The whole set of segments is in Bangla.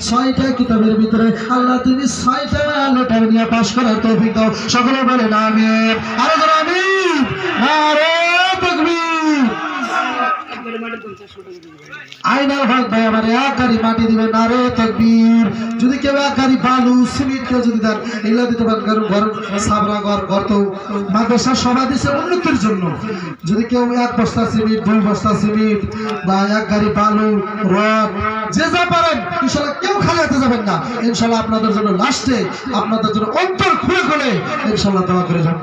ছয়টা কিতাবের ভিতরে আল্লাহ তুমি ছয়টা লেটার নিয়ে পাশ করার তৌফিক দাও। সকলে বলেন আমিন। আরো জোরে আমিন। নারে তাকবীর। আইনাল হক ভাই আমার এক গাড়ি মাটি দিবে। নারে তাকবীর। যদি কেউ এক গাড়ি বালু সিমেন্ট কেউ যদি দেন এগুলো দিতে পারেন, কারণ ঘর সাবরা ঘর তো মাদ্রাসা সভা দিচ্ছে উন্নতির জন্য। যদি কেউ এক বস্তা সিমেন্ট, 2 বস্তা সিমেন্ট বা এক গাড়ি বালু রড যে যা পারেন, ইনশাল্লাহ কেউ খালি হাতে যাবেন না। ইনশাল্লাহ আপনাদের জন্য লাস্টে আপনাদের জন্য অন্তর খুলে খুলে ইনশাল্লাহ দোয়া করে যান।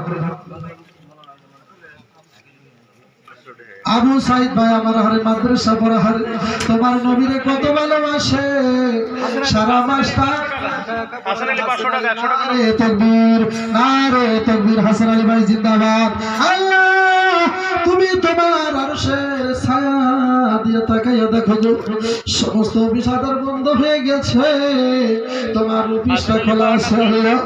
আবু সাইদ ভাই আমার হারে মাদ্রাসা পড়া হারে তোমার নবীরে কত ভালোবাসে, সারা মাসটা নারে তাকবীর, নারে তাকবীর। হাসান আলী ভাই জিন্দাবাদ। আল্লাহ তুমি তোমার আরশের ছায়া দিয়ে তাকাইয়া দেখো গো, সমস্ত বিষাদার বন্ধ হয়ে গেছে, তোমার পৃষ্ঠা খোলা আছে আল্লাহ।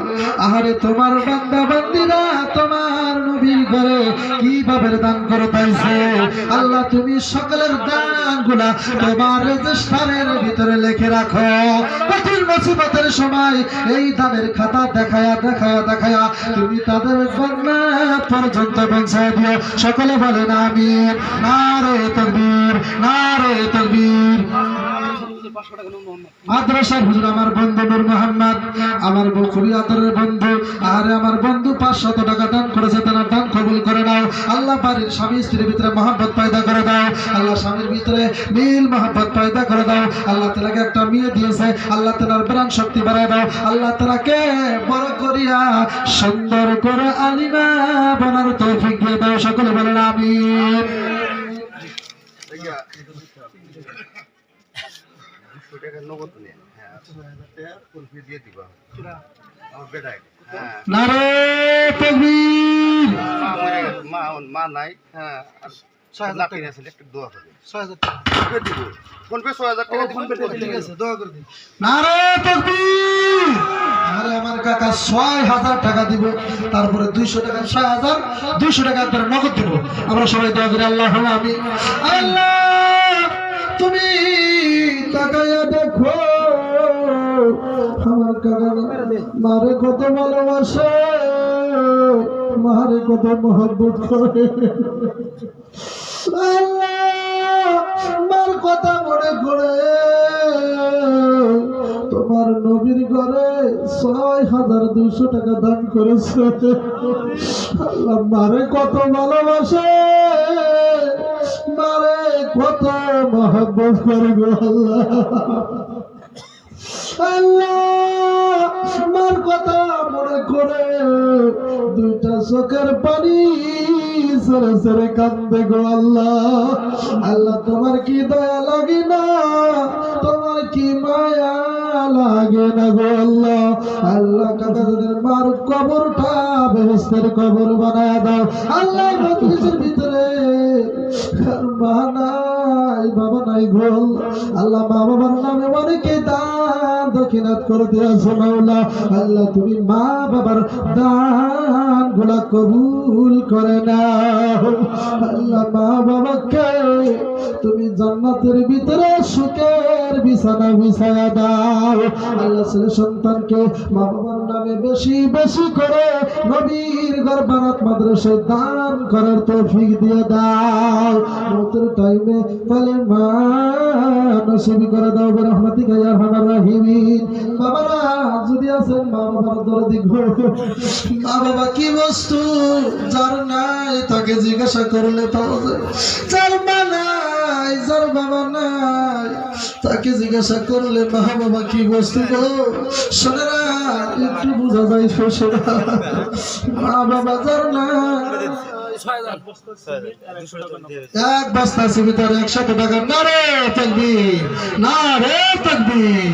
আহারে তোমার বান্দা বান্দিরা তোমার নবীর ঘরে কিভাবে দান করে পাইছে আল্লাহ, তুমি সকলের দানগুলা তোমার রেজিস্টারের ভিতরে লিখে রাখো। কঠিন মুসিবতের সময় এই দানের খাতা দেখায়া দেখায়া দেখায়া তুমি তাদের জান্নাত পর্যন্ত পৌঁছায় দিও। সকলে বলেন আমিন। নারে তাকবীর, নারে তাকবীর। মাদ্রাসার হুজুর আমার বন্ধু নূর মোহাম্মদ, আমার খুবই আদরের বন্ধু। আর আমার বন্ধু 500 টাকা দান করেছে, তার দান কবুল করে নাও আল্লাহ। বাড়ির স্বামী স্ত্রীর ভিতরে মহব্বত পয়দা করে দাও আল্লাহ, স্বামীর ভিতরে মিল মহব্বত পয়দা করে দাও আল্লাহ। তাকে একটা মেয়ে দিয়েছে আল্লাহ, তার প্রাণ শক্তি বাড়ায় দাও আল্লাহ। তাকে বড় করিয়া সুন্দর করে আলিমা বানার তৌফিক দিয়ে দাও। সকলে বলেন আমিন। নারে তাকবীর। মা নাই, হ্যাঁ, 6000 টাকা আছে, একটু দোয়া করবেন। 6000 টাকা দিব, ফোন পে 6000 টাকা দিবেন, ঠিক আছে, দোয়া করে দিন। নারে তাকবীর। আরে আমার কাকা 6000 টাকা দিব, তারপরে 200 টাকা 6000, 200 টাকা করে নগদ দিব। আমরা সবাই দোয়া করি আল্লাহ আমিন। আল্লাহ তুমি তাকায়া দেখো আমার কাকা মারে কত ভালোবাসে, মারে কত মহব্বত করে আল্লাহ। মার কথা মনে করে তোমার নবীর ঘরে 6200 টাকা দান করেছে আল্লাহ। মারে কত ভালোবাসে, মারে কত মহব্বত করে গো আল্লাহ। আল্লাহ মার কথা মনে করে 2টা চোখের পানি সরে সরে কাঁদবে গো আল্লাহ। আল্লাহ তোমার কি দয়া লাগে না, তোমার কি মায়া লাগে না গো আল্লাহ। আল্লাহ কাদের মার কবরটা বেহেশতের কবর বানায় দাও আল্লাহ। মজলিসের ভিতরে মা নাই বাবা নাই গো আল্লাহ। মা বাবার নামে অনেকে দান দক্ষিণাত করতে আসো মাওলা আল্লাহ। তুমি মা বাবার দান গুলা কবুল করে নাও আল্লাহ। মা বাবাকে তুমি জান্নাতের ভিতরে সুখের বিছানা বিছায়া দাও আল্লাহ। ছেলে সন্তানকে মা বাবার নামে বেশি বেশি করে নবীর ঘর বানাত মাদ্রাসায় দান করার তৌফিক দিয়ে দাও। মতের টাইমে পালে মা নসিব করে দাও রহমাতিকা ইয়া আরহামার রাহিমিন। বাবারা যদি আছেন মা বাবার দরদি গো, মা বাবা কি বস্তু যার নাই তাকে জিজ্ঞাসা করলে পাওয়া যায়, যার মা নাই যার বাবা নাই তাকে জিজ্ঞাসা করলে মা বাবা কি বস্তু গো। শোনেরা একটু বোঝা যায় শোষেরা, মা বাবা যার নাই এক বস্তা সিমিটার 100 টাকা। নারে তাকবীর, নারে তাকবীর।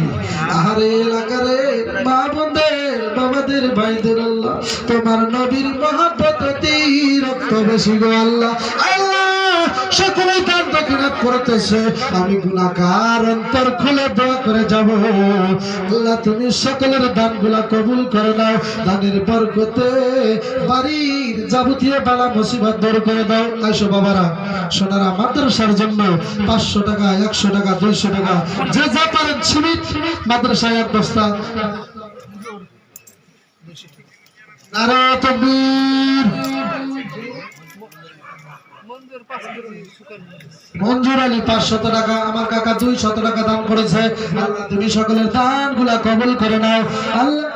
আহারে এলাকারে মা বোনদের বাবাদের ভাইদের আল্লাহ তোমার নবীর মহব্বত অতি রক্ত বেশি গো আল্লাহ। আল্লাহ সকলেই দান দক্ষিণা করতেছে, আমি গুনাহগার অন্তর খুলে দোয়া করে যাব, আল্লাহ তুমি সকলের দানগুলা কবুল করে নাও, দানের বরকতে বাড়ির যাবতীয় বালা মুসিবত দূর করে দাও। আইসো বাবারা, সোনারা মাদ্রাসার জন্য 500 টাকা, 100 টাকা, 200 টাকা, যে যা পারেন সিমিট মাদ্রাসায় এক বস্তা। নারে তাকবীর। মঞ্জুর আলী 500 টাকা, আমার কাকা 200 টাকা দান করেছে, আল্লাহ তুমি সকলের দানগুলা কবুল করে নাও। আল্লাহ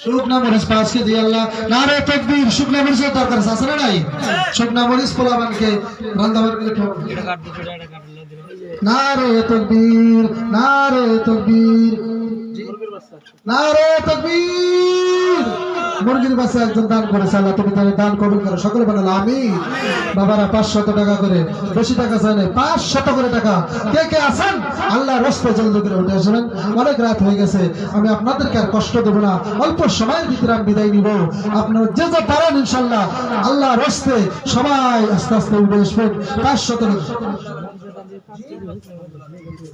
শুকনা মরিচ 5 কেজি আল্লাহ। নারে তাকবীর। শুকনা মরিচের দরকার আছে না নাই? শুকনা মরিচ পোলাবানকে রান্দাবার করে খাও। নারে তাকবীর, নারে তাকবীর, নারে তাকবীর। মুরগির বাচ্চা একজন দান করেছে, আল্লাহ তুমি তার দান কবুল করো, সকলে বলেন আমিন। বাবারা 500 টাকা করে, বেশি টাকা চাই না, 500 করে টাকা। কে কে আছেন আল্লাহ রাস্তায় জলদি করে উঠে আসবেন, অনেক রাত হয়ে গেছে, আমি আপনাদেরকে আর কষ্ট দেব না, অল্প সময়ের ভিতরে আমি বিদায় নিব। আপনারা যে যা পারেন ইনশাল্লাহ আল্লাহ রাস্তায় সবাই আস্তে আস্তে উঠে আসবেন। 500 টাকা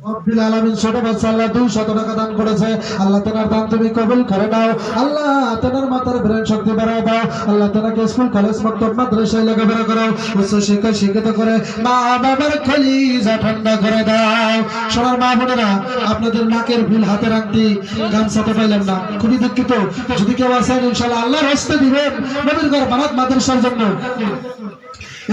রব্বিল আলামিন ছোট বাচ্চা আল্লাহ 200 টাকা দান করেছে, আল্লাহ তেনার দান তুমি কবুল করে নাও, আল্লাহ তেনার মাথার ব্রেন শক্তি বাড়ায় দাও, আল্লাহ তেনাকে স্কুল কলেজ মক্তব মাদ্রাসায় লেখাপড়া করো, উচ্চ শিক্ষায় শিক্ষিত করে মা বাবার কলিজা ঠান্ডা করে দাও। সোনার মা বোনেরা, আপনাদের নাকের ফুল হাতের আংটি গামছাতে পাইলাম না, খুবই দুঃখিত। যদি কেউ আসেন ইনশাআল্লাহ আল্লাহর হস্তে দিবেন নবীর ঘর বানাত মাদ্রাসার জন্য।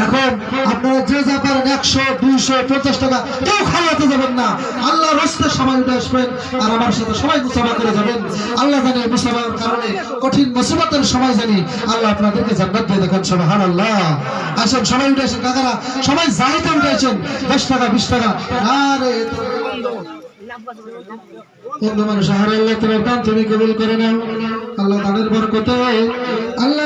এখন আপনারা যে যা পারেন 100, 200, 50 টাকা কেউ খাওয়াতে যাবেন না, আল্লাহ রাস্তে সবাই উঠে আসবেন আর আমার সাথে সবাই মুসাফা করে যাবেন। আল্লাহ জানে মুসাফার কারণে কঠিন মুসিবতের সময় জানি আল্লাহ আপনাদেরকে জান্নাত দিয়ে দেখেন। সুবহানাল্লাহ। আসেন সবাই উঠে আসেন, কাকারা সবাই জাহিতে উঠে আসেন, 10 টাকা 20 টাকা। আরে বন্ধু মানুষ, আল্লাহ তোমার দান তুমি কবুল করে নাও, আল্লাহ দানের বরকতে আল্লাহ